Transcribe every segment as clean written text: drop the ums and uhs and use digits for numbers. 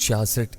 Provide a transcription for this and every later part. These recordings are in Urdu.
66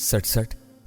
67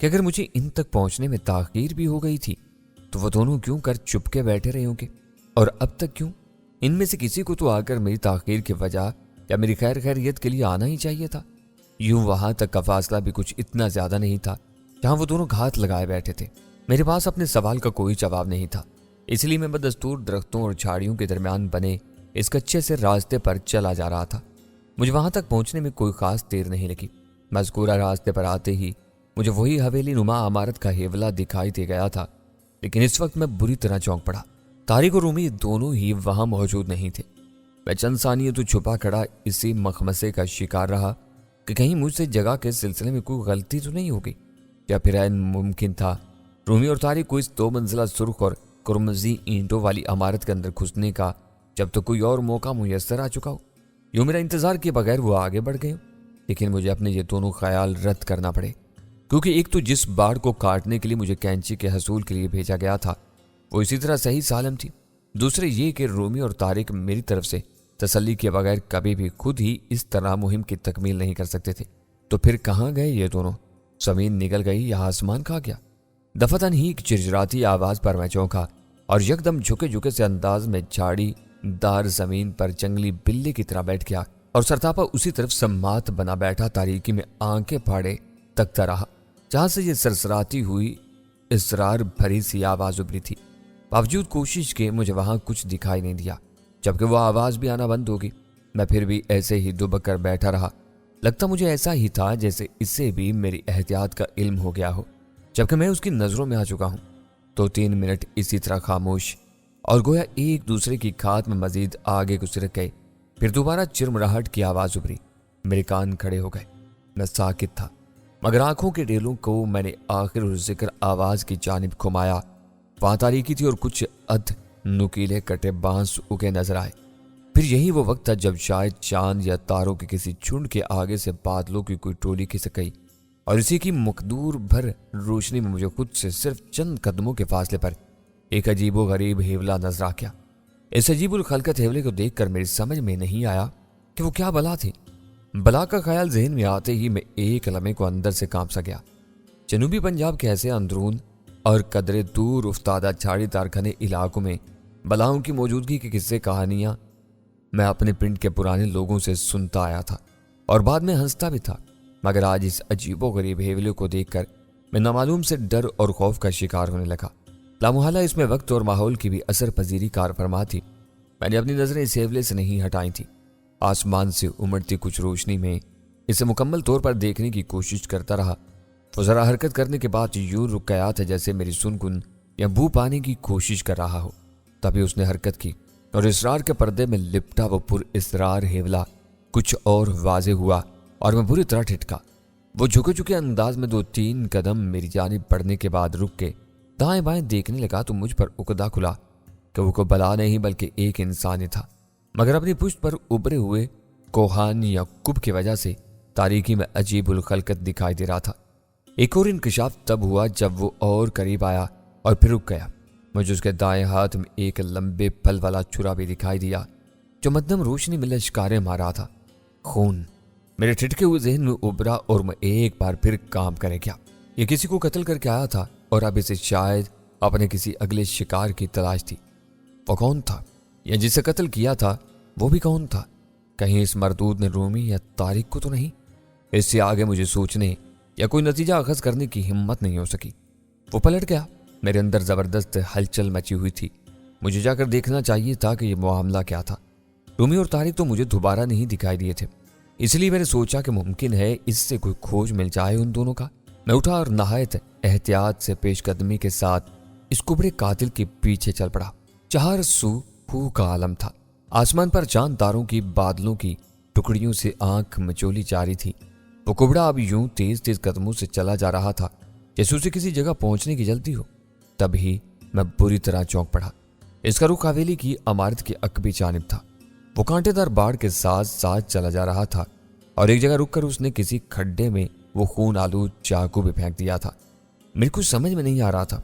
کہ اگر مجھے ان تک پہنچنے میں تاخیر بھی ہو گئی تھی تو وہ دونوں کیوں کر چپ کے بیٹھے رہے ہوں گے، اور اب تک کیوں؟ ان میں سے کسی کو تو آ کر میری تاخیر کی وجہ یا میری خیر خیریت کے لیے آنا ہی چاہیے تھا۔ یوں وہاں تک کا فاصلہ بھی کچھ اتنا زیادہ نہیں تھا جہاں وہ دونوں گھات لگائے بیٹھے تھے۔ میرے پاس اپنے سوال کا کوئی جواب نہیں تھا، اس لیے میں بدستور درختوں اور جھاڑیوں کے درمیان بنے اس کچے سے راستے پر چلا جا رہا تھا۔ مجھے وہاں تک پہنچنے میں کوئی خاص دیر نہیں لگی۔ مذکورہ راستے پر آتے ہی مجھے وہی حویلی نما عمارت کا ہیولا دکھائی دے گیا تھا، لیکن اس وقت میں بری طرح چونک پڑا۔ طارق اور رومی دونوں ہی وہاں موجود نہیں تھے۔ میں چند ثانیے تو چھپا کھڑا اسی مخمسے کا شکار رہا کہ کہیں مجھ سے جگہ کے سلسلے میں کوئی غلطی تو نہیں ہو گئی، یا پھر عین ممکن تھا رومی اور طارق کو اس 2 منزلہ سرخ اور کرمزی اینٹوں والی عمارت کے اندر گھسنے کا جب تک کوئی اور موقع میسر آ چکا ہو۔ یوں میرا انتظار کیے بغیر وہ آگے بڑھ گئے، لیکن مجھے اپنے یہ دونوں خیال رد کرنا پڑے، کیونکہ ایک تو جس باڑ کو کاٹنے کے لیے مجھے کینچی کے حصول کے لیے بھیجا گیا تھا وہ اسی طرح صحیح سالم تھی، دوسرے یہ کہ رومی اور طارق میری طرف سے تسلی کیے بغیر کبھی بھی خود ہی اس طرح مہم کی تکمیل نہیں کر سکتے تھے۔ تو پھر کہاں گئے یہ دونوں؟ زمین نگل گئی یا آسمان کھا گیا؟ دفتن ہی ایک چرچراتی آواز پر میں چونکا اور یکدم جھکے جھکے سے انداز میں جھاڑی دار زمین پر جنگلی بلے کی طرح بیٹھ گیا اور سرتاپا اسی طرف سمات بنا بیٹھا تاریکی میں آنکھیں پھاڑے تکتا رہا جہاں سے یہ سرسراتی ہوئی اسرار بھری سی آواز ابری تھی۔ باوجود کوشش کے مجھے وہاں کچھ دکھائی نہیں دیا، جبکہ وہ آواز بھی آنا بند ہوگی۔ میں پھر بھی ایسے ہی دبک کر بیٹھا رہا۔ لگتا مجھے ایسا ہی تھا جیسے اسے بھی میری احتیاط کا علم ہو گیا ہو، جبکہ میں اس کی نظروں میں آ چکا ہوں۔ تو 3 منٹ اسی طرح خاموش اور گویا ایک دوسرے کی کھات میں مزید آگے گزر گئے، پھر دوبارہ چرمراہٹ کی آواز ابری۔ میرے کان کھڑے ہو گئے۔ میں ساکت تھا، مگر آنکھوں کے ڈیلوں کو میں نے آخر ذکر آواز کی جانب گھمایا۔ وہاں تاریکی تھی اور کچھ نکیلے کٹے بانس اگے نظر آئے۔ پھر یہی وہ وقت تھا جب شاید چاند یا تاروں کے کسی جھنڈ کے آگے سے بادلوں کی کوئی ٹولی کھسک گئی، اور اسی کی مقدور بھر روشنی میں مجھے خود سے صرف چند قدموں کے فاصلے پر ایک عجیب و غریب ہیولا نظر آ گیا۔ اس عجیب الخلقت ہیولے کو دیکھ کر میری سمجھ میں نہیں آیا کہ وہ کیا بلا تھی۔ بلا کا خیال ذہن میں آتے ہی میں ایک لمحے کو اندر سے کانپ سا گیا۔ جنوبی پنجاب کے ایسے اندرون اور قدرے دور افتادہ جھاڑی دار گھنے علاقوں میں بلاؤں کی موجودگی کی قصے کہانیاں میں اپنے پنڈ کے پرانے لوگوں سے سنتا آیا تھا اور بعد میں ہنستا بھی تھا، مگر آج اس عجیب و غریب ہیولے کو دیکھ کر میں نامعلوم سے ڈر اور خوف کا شکار ہونے لگا۔ لامحالہ اس میں وقت اور ماحول کی بھی اثر پذیری کار فرما تھی۔ میں نے اپنی نظریں اس ہیولے سے نہیں ہٹائی تھی۔ آسمان سے امڑتی کچھ روشنی میں اسے مکمل طور پر دیکھنے کی کوشش کرتا رہا۔ وہ ذرا حرکت کرنے کے بعد یوں رک گیا تھا جیسے میری سنگن یا بو پانے کی کوشش کر رہا ہو۔ تبھی اس نے حرکت کی اور اسرار کے پردے میں لپٹا وہ پر اسرار ہیولا کچھ اور واضح ہوا اور میں بری طرح ٹھٹکا۔ وہ جھکے جھکے انداز میں 2-3 قدم میری جانب بڑھنے کے بعد رک کے دائیں بائیں دیکھنے لگا تو مجھ پر عقدہ کھلا کہ وہ کوئی بلا نہیں بلکہ ایک انسان ہی تھا، مگر اپنی پشت پر ابھرے ہوئے کوہان یا کب کی وجہ سے تاریکی میں عجیب الخلقت دکھائی دے رہا تھا۔ ایک اور انکشاف تب ہوا جب وہ اور قریب آیا اور پھر رک گیا۔ مجھے اس کے دائیں ہاتھ میں ایک لمبے پھل والا چھرا بھی دکھائی دیا جو مدھم روشنی میں لشکاریں مار رہا تھا۔ خون میرے ٹھٹکے ہوئے ذہن میں ابھرا اور میں ایک بار پھر کام کرے گیا۔ یہ کسی کو قتل کر کے آیا تھا اور اب اسے شاید اپنے کسی اگلے شکار کی تلاش تھی۔ وہ کون تھا یا جسے قتل کیا تھا وہ بھی کون تھا؟ کہیں اس مردود نے رومی یا طارق کو تو نہیں؟ اس سے آگے مجھے سوچنے یا کوئی نتیجہ اخذ کرنے کی ہمت نہیں ہو سکی۔ وہ پلٹ گیا۔ میرے اندر زبردست ہلچل مچی ہوئی تھی۔ مجھے جا کر دیکھنا چاہیے تھا کہ یہ معاملہ کیا تھا۔ رومی اور طارق تو مجھے دوبارہ نہیں دکھائی دیے تھے، اس لیے میں نے سوچا کہ ممکن ہے اس سے کوئی کھوج مل جائے ان دونوں کا۔ میں اٹھا اور نہایت احتیاط سے پیش قدمی کے ساتھ اس کبڑے قاتل کے پیچھے چل پڑا۔ چہار سو خو کا عالم تھا۔ آسمان پر چاند تاروں کی بادلوں کی ٹکڑیوں سے آنکھ مچولی جاری تھی۔ وہ کبڑا اب یوں تیز تیز قدموں سے چلا جا رہا تھا جیسے اسے کسی جگہ پہنچنے کی جلدی ہو۔ تب ہی میں بری طرح چونک پڑا۔ اس کا رخ حویلی کی عمارت کی عقبی جانب تھا۔ وہ کانٹے دار باڑ کے ساتھ ساتھ چلا جا رہا تھا اور ایک جگہ رک کر اس نے کسی کھڈے میں وہ خون آلود چاقو بھی پھینک دیا تھا۔ میرے کچھ سمجھ میں نہیں آ رہا تھا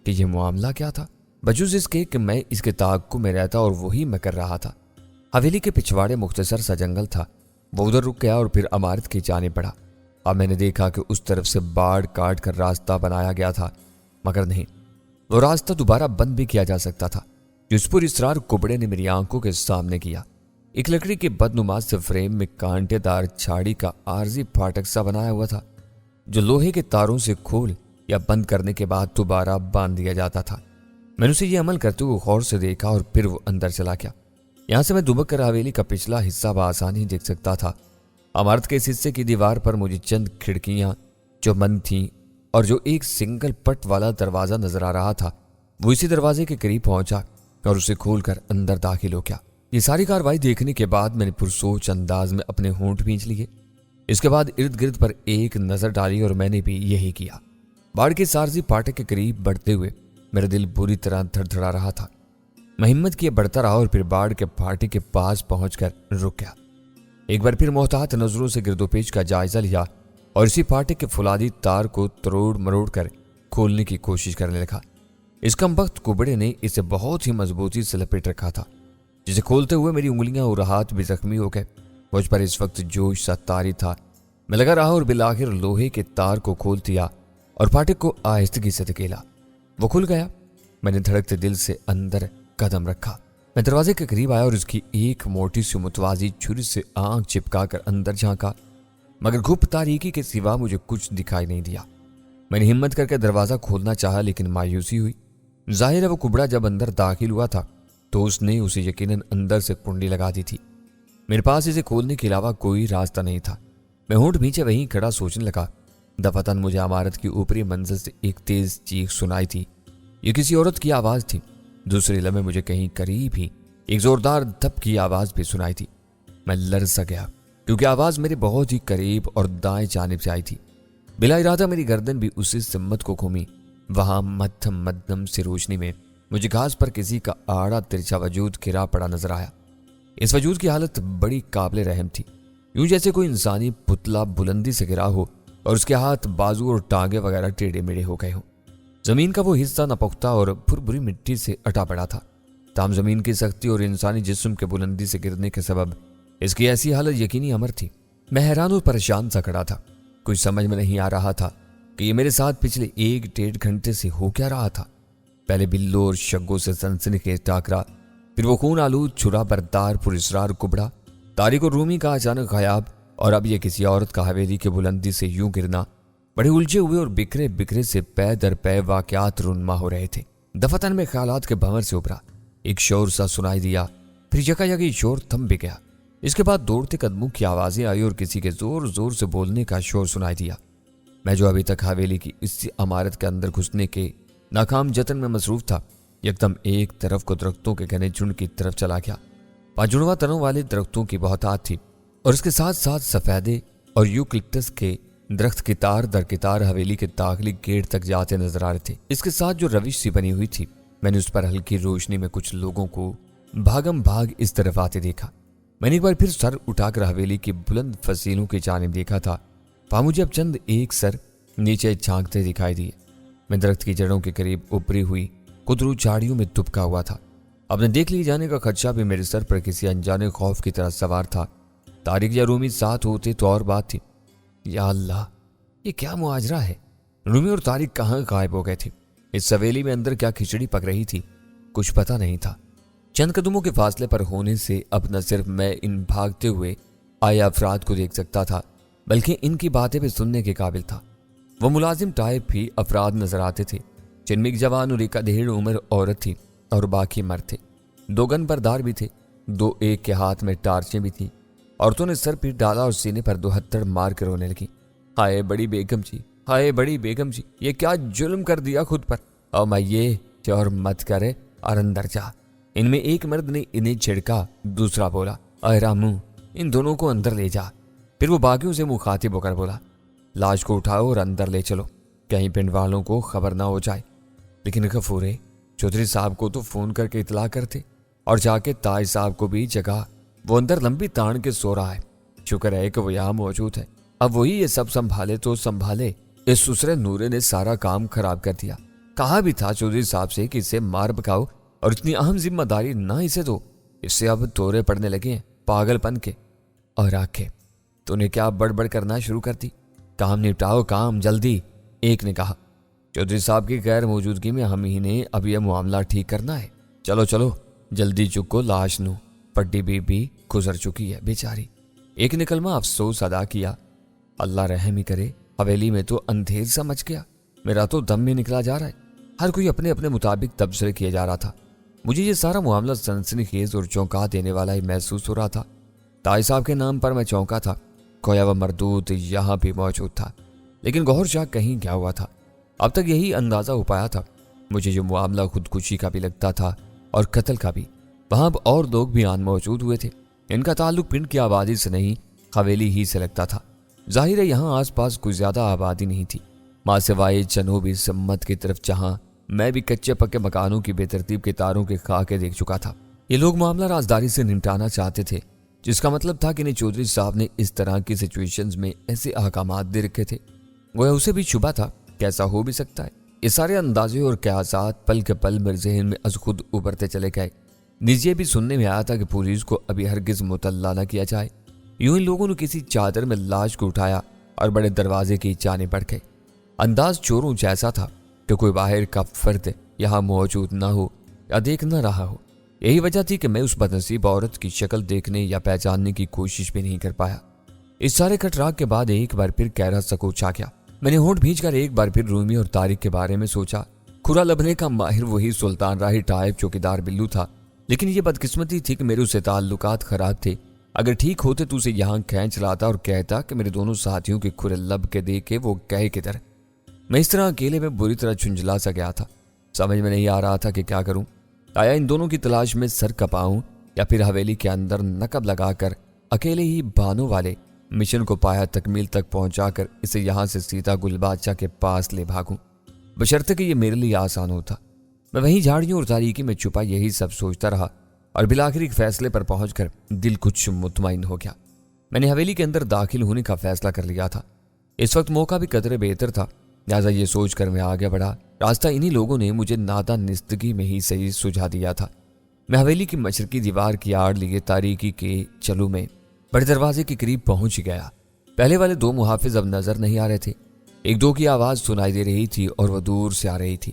کہ یہ معاملہ کیا تھا، بجز اس کے کہ میں اس کے تعاقب میں رہتا اور وہی میں کر رہا تھا۔ حویلی کے پچھواڑے مختصر سا جنگل تھا۔ وہ ادھر رک گیا اور پھر عمارت کی جانب بڑھا۔ اب میں نے دیکھا کہ اس طرف سے باڑ کاٹ کر راستہ بنایا گیا تھا، مگر نہیں، وہ راستہ دوبارہ بند بھی کیا جا سکتا تھا، جس پر اصرار کبڑے نے میری آنکھوں کے سامنے کیا۔ ایک لکڑی کے بدنما سے فریم میں کانٹے دار چھاڑی کا عارضی پھاٹک سا بنایا ہوا تھا، جو لوہے کے تاروں سے کھول یا بند کرنے کے بعد دوبارہ باندھ دیا جاتا تھا۔ میں نے اسے یہ عمل کرتے ہوئے غور سے دیکھا اور پھر وہ اندر چلا گیا۔ یہاں سے میں دبک کر حویلی کا پچھلا حصہ بآسانی دیکھ سکتا تھا۔ عمارت کے اس حصے کی دیوار پر مجھے چند کھڑکیاں جو بند تھیں اور جو ایک سنگل پٹ والا دروازہ نظر آ رہا تھا، وہ اسی دروازے کے قریب پہنچا اور اسے کھول کر اندر داخل ہو گیا۔ یہ ساری کاروائی دیکھنے کے بعد میں نے پرسوچ انداز میں اپنے ہونٹ بھینچ لیے۔ اس کے بعد ارد گرد پر ایک نظر ڈالی اور میں نے بھی یہی کیا۔ باڑ کے سارزی پھاٹک کے قریب بڑھتے ہوئے میرا دل بری طرح دھڑ دھڑا رہا تھا۔ میں ہمت کیے بڑھتا رہا اور پھر باڑ کے پھاٹک کے پاس پہنچ کر رک گیا۔ ایک بار پھر محتاط نظروں سے گرد و پیش کا جائزہ لیا اور اسی پھاٹک کے فولادی تار کو تروڑ مروڑ کر کھولنے کی کوشش کرنے لگا۔ اس کمبخت کبڑے نے اسے بہت ہی مضبوطی سے لپیٹ رکھا تھا، جسے کھولتے ہوئے میری انگلیاں اور ہاتھ بھی زخمی ہو گئے۔ مجھ پر اس وقت جوش سا طاری تھا۔ میں لگا رہا اور بالآخر لوہے کے تار کو کھول دیا اور پھاٹک کو آہستگی سے دھکیلا۔ وہ کھل گیا۔ میں نے دھڑکتے دل سے اندر قدم رکھا۔ میں دروازے کے قریب آیا اور اس کی ایک موٹی سی متوازی چھری سے آنکھ چپکا کر اندر جھانکا، مگر گھپ تاریکی کے سوا مجھے کچھ دکھائی نہیں دیا۔ میں نے ہمت کر کے دروازہ کھولنا چاہا، لیکن مایوسی ہوئی۔ ظاہر ہے وہ کبڑا جب اندر داخل ہوا تھا تو اس نے اسے یقیناً اندر سے کنڈی لگا دی تھی۔ میرے پاس اسے کھولنے کے علاوہ کوئی راستہ نہیں تھا۔ میں ہونٹ بھینچے وہیں کھڑا سوچنے لگا۔ دفعتاً مجھے عمارت کی اوپری منزل سے ایک تیز چیخ سنائی تھی۔ یہ کسی عورت کی آواز تھی۔ دوسرے لمحے مجھے کہیں قریب ہی ایک زوردار دھپ کی آواز بھی سنائی تھی۔ میں لرز سا گیا کیونکہ آواز میرے بہت ہی قریب اور دائیں جانب سے آئی تھی۔ بلا ارادہ میری گردن بھی اسی سمت کو گھومی۔ وہاں مدھم مدھم سی روشنی میں مجھے گھاس پر کسی کا آڑا ترچھا وجود گرا پڑا نظر آیا۔ اس وجود کی حالت بڑی قابل رحم تھی، یوں جیسے کوئی انسانی پتلا بلندی سے گرا ہو اور اس کے ہاتھ، بازو اور ٹانگیں وغیرہ ٹیڑھے میڑھے ہو گئے ہوں۔ زمین کا وہ حصہ ناپختہ اور بھری مٹی سے اٹا پڑا تھا، تاہم زمین کی سختی اور انسانی جسم کے بلندی سے گرنے کے سبب اس کی ایسی حالت یقینی امر تھی۔ میں حیران اور پریشان سا کھڑا تھا۔ کچھ سمجھ میں نہیں آ رہا تھا کہ یہ میرے ساتھ پچھلے 1-1.5 گھنٹے سے ہو کیا رہا تھا۔ پہلے بلوں اور شگوں سے سنسنخیز ٹاکرا، پھر وہ خون آلود چھرا بردار پر اسرار کبڑا، طارق اور رومی کا اچانک غیاب، اور اب یہ کسی عورت کا حویلی کے بلندی سے یوں گرنا۔ بڑے الجھے ہوئے اور بکھرے بکھرے سے پے در پے واقعات رونما ہو رہے تھے۔ دفعتاً میں خیالات کے بھنور سے ابھرا۔ ایک شور سا سنائی دیا، پھر یکایک یہ شور تھم بھی گیا۔ اس کے بعد دوڑتے قدموں کی آوازیں آئی اور کسی کے زور زور سے بولنے کا شور سنائی دیا۔ میں جو ابھی تک حویلی کی اس عمارت کے اندر گھسنے کے ناکام جتن میں مصروف تھا، یکدم ایک طرف کو درختوں کے گھنے جھنڈ کی طرف چلا گیا۔ پاجڑواں تنوں والے درختوں کی بہتات تھی اور اس کے ساتھ ساتھ سفیدے اور یوکلپٹس کے درخت کتار در کتار حویلی کے داخلی گیٹ تک جاتے نظر آ رہے تھے۔ اس کے ساتھ جو روش سی بنی ہوئی تھی، میں نے اس پر ہلکی روشنی میں کچھ لوگوں کو بھاگم بھاگ اس طرف آتے دیکھا۔ میں نے ایک بار پھر سر اٹھا کر حویلی کی بلند فصیلوں کی جانب دیکھا تھا، وہاں مجھے اب چند ایک سر نیچے جھانکتے دکھائی دیے۔ میں درخت کی جڑوں کے قریب ابری ہوئی قدرو جھاڑیوں میں دبکا ہوا تھا۔ اپنے دیکھ لی جانے کا خدشہ بھی میرے سر پر کسی انجانے خوف کی طرح سوار تھا۔ طارق یا رومی ساتھ ہوتے تو اور بات تھی۔ یا اللہ، یہ کیا مواجرہ ہے؟ رومی اور طارق کہاں غائب ہو گئے تھے؟ اس حویلی میں اندر کیا کھچڑی پک رہی تھی؟ کچھ پتہ نہیں تھا۔ چند قدموں کے فاصلے پر ہونے سے اب نہ صرف میں ان بھاگتے ہوئے آئے افراد کو دیکھ سکتا تھا، بلکہ ان کی باتیں بھی سننے کے قابل تھا۔ وہ ملازم ٹائپ بھی افراد نظر آتے تھے، جن میں ایک جوان اور ایک ادھیڑ عمر عورت تھی اور باقی مرد تھے۔ 2 گن بردار بھی تھے، 2 ایک کے ہاتھ میں ٹارچیں بھی تھیں۔ عورتوں نے سر پیٹ ڈالا اور سینے پر 2 ہتھڑ مار کے رونے لگی۔ ہائے بڑی بیگم جی، ہائے بڑی بیگم جی، یہ کیا ظلم کر دیا خود پر، اور میں یہ چور مت کرے اور اندر جا۔ ان میں ایک مرد نے انہیں چھڑکا، دوسرا بولا، اے رامو، ان دونوں کو اندر لے جا۔ پھر وہ باقیوں سے مخاطب ہو کر بولا، لاش کو اٹھاؤ اور اندر لے چلو، کہیں پنڈ والوں کو خبر نہ ہو جائے۔ لیکن غفورے، چودھری صاحب کو تو فون کر کے اطلاع کرتے اور جا کے تاج صاحب کو بھی جگہ، وہ اندر لمبی تان کے سو رہا ہے۔ شکر ہے کہ وہ یہاں موجود ہے، اب وہی یہ سب سنبھالے تو سنبھالے۔ اس سسرے نورے نے سارا کام خراب کر دیا۔ کہا بھی تھا چودھری صاحب سے کہ اسے مار بکاؤ اور اتنی اہم ذمہ داری نہ اسے دو، اس سے اب دورے پڑنے لگے ہیں پاگل پن کے۔ اور آنکھیں، تو نے کیا بڑبڑ کرنا شروع کر دی؟ کام نپٹاؤ، کام جلدی، ایک نے کہا۔ چودھری صاحب کی غیر موجودگی میں ہم ہی نے اب یہ معاملہ ٹھیک کرنا ہے، چلو چلو جلدی چکو، لاش نو پٹی بی بی گزر چکی ہے بیچاری۔ ایک نے کلمہ افسوس ادا کیا۔ اللہ رحم ہی کرے، حویلی میں تو اندھیر سا مچ گیا، میرا تو دم میں نکلا جا رہا ہے۔ ہر کوئی اپنے اپنے مطابق تبصرے کیے جا رہا تھا۔ مجھے یہ سارا معاملہ سنسنی خیز اور چونکا دینے والا ہی محسوس ہو رہا تھا۔ تائی صاحب کے نام پر میں چونکا تھا، گویا وہ مردود یہاں بھی موجود تھا، لیکن گوہر شاہ کہیں گیا ہوا تھا۔ اب تک یہی اندازہ ہو پایا تھا۔ مجھے جو معاملہ خودکشی کا بھی لگتا تھا اور قتل کا بھی، وہاں اب اور لوگ بھی آن موجود ہوئے تھے۔ ان کا تعلق پنڈ کی آبادی سے نہیں، حویلی ہی سے لگتا تھا۔ ظاہر ہے یہاں آس پاس کوئی زیادہ آبادی نہیں تھی، ماں سوائے جنوبی سمت کی طرف، جہاں میں بھی کچے پکے مکانوں کی بے ترتیب کے تاروں کے خاکے دیکھ چکا تھا۔ یہ لوگ معاملہ رازداری سے نمٹانا چاہتے تھے، جس کا مطلب تھا کہ انہیں چودھری صاحب نے اس طرح کی سچویشنز میں ایسے احکامات دے رکھے تھے، گویا اسے بھی شبہ تھا کیسا ہو بھی سکتا ہے۔ یہ سارے اندازے اور قیاسات پل کے پل میرے ذہن میں از خود ابھرتے چلے گئے۔ نیز یہ بھی سننے میں آیا تھا کہ پولیس کو ابھی ہرگز مطلع نہ کیا جائے۔ یوں ہی لوگوں نے کسی چادر میں لاش کو اٹھایا اور بڑے دروازے کی جانب بڑھ گئے۔ انداز چوروں جیسا تھا کہ کوئی باہر کا فرد یہاں موجود نہ ہو یا دیکھ نہ رہا ہو۔ یہی وجہ تھی کہ میں اس بدنصیب عورت کی شکل دیکھنے یا پہچاننے کی کوشش بھی نہیں کر پایا۔ اس سارے کٹراک کے بعد ایک بار پھر گہرا سکوت چھا گیا۔ میں نے ہونٹ بھینچ کر ایک بار پھر رومی اور طارق کے بارے میں سوچا۔ کھرا لبنے کا ماہر وہی سلطان راہی ٹائپ چوکیدار بلو تھا، لیکن یہ بدقسمتی تھی کہ میرے اسے تعلقات خراب تھے۔ اگر ٹھیک ہوتے تو اسے یہاں کھینچ لاتا اور کہتا کہ میرے دونوں ساتھیوں کے کھرے لب کے دیکھے وہ گئے کدھر۔ میں اس طرح اکیلے میں بری طرح چھنجلا سا گیا تھا۔ سمجھ میں نہیں آ رہا تھا کہ کیا کروں۔ آیا ان دونوں کی تلاش میں سر کپاؤں یا پھر حویلی کے اندر نقب لگا کر اکیلے ہی بانوں والے مشن کو پایا تکمیل تک پہنچا کر اسے یہاں سے سیدھا گل بادشاہ کے پاس لے بھاگوں، بشرطے کہ یہ میرے لیے آسان ہوتا۔ میں وہیں جھاڑیوں اور تاریکی میں چھپا یہی سب سوچتا رہا اور بالآخر ایک فیصلے پر پہنچ کر دل کچھ مطمئن ہو گیا۔ میں نے حویلی کے اندر داخل ہونے کا فیصلہ کر لیا تھا۔ اس وقت موقع بھی قدرے بہتر تھا، لہٰذا یہ سوچ کر میں آگے بڑھا۔ راستہ انہی لوگوں نے مجھے نادانستگی میں ہی صحیح سجھا دیا تھا۔ میں حویلی کی مشرقی دیوار کی آڑ لیے تاریکی کے چلو میں بڑے دروازے کے قریب پہنچ گیا۔ پہلے والے دو محافظ اب نظر نہیں آ رہے تھے۔ ایک دو کی آواز سنائی دے رہی تھی اور وہ دور سے آ رہی تھی،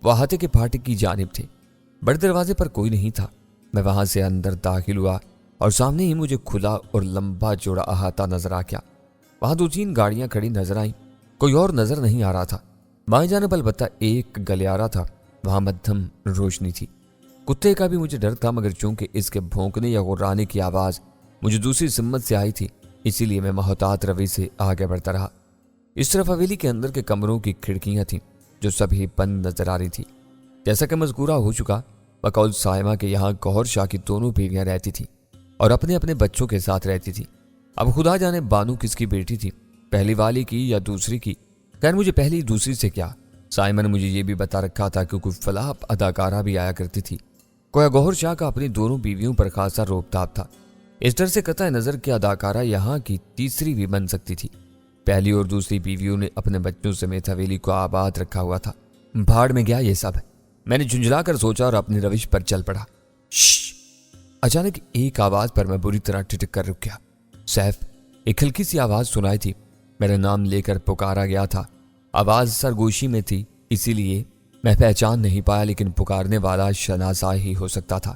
وہ احاطے کے پھاٹک کی جانب تھے۔ بڑے دروازے پر کوئی نہیں تھا۔ میں وہاں سے اندر داخل ہوا اور سامنے ہی مجھے کھلا اور لمبا چوڑا احاطہ نظر آ گیا۔ وہاں دو تین گاڑیاں کھڑی نظر آئیں، کوئی اور نظر نہیں آ رہا تھا۔ بائیں جانب البتہ ایک گلیارہ تھا، وہاں مدھم روشنی تھی۔ کتے کا بھی مجھے ڈر تھا، مگر چونکہ اس کے بھونکنے یا غرانے کی آواز مجھے دوسری سمت سے آئی تھی، اسی لیے میں محتاط روی سے آگے بڑھتا رہا۔ اس طرف حویلی کے اندر کے کمروں کی کھڑکیاں تھیں جو سبھی بند نظر آ رہی تھی۔ جیسا کہ مذکورہ ہو چکا، بقول صائمہ کے یہاں گوہر شاہ کی دونوں بیویاں رہتی تھیں اور اپنے اپنے بچوں کے ساتھ رہتی تھی۔ اب خدا جانے بانو کس کی بیٹی تھی، پہلی والی کی یا دوسری کی؟ خیر مجھے پہلی دوسری سے کیا، صائمہ نے مجھے یہ بھی بتا رکھا تھا کہ کوئی فلاح اداکارہ بھی آیا کرتی تھی۔ کویا گوہر شاہ کا اپنی دونوں بیویوں پر خاصا روب تاب تھا۔ اس ڈر سے قطع نظر کہ اداکارہ یہاں کی تیسری بھی بن سکتی تھی۔ پہلی اور دوسری بیویوں نے اپنے بچوں سمیت حویلی کو آباد رکھا ہوا تھا۔ بھاڑ میں گیا یہ سب، میں نے جھنجھلا کر سوچا اور اپنی روش پر چل پڑا۔ شش! اچانک ایک آواز پر میں بری طرح ٹھٹک کر رک گیا۔ سیف! ایک ہلکی سی آواز سنائی تھی، میرا نام لے کر پکارا گیا تھا۔ آواز سرگوشی میں تھی، اسی لیے میں پہچان نہیں پایا، لیکن پکارنے والا شناسا ہی ہو سکتا تھا۔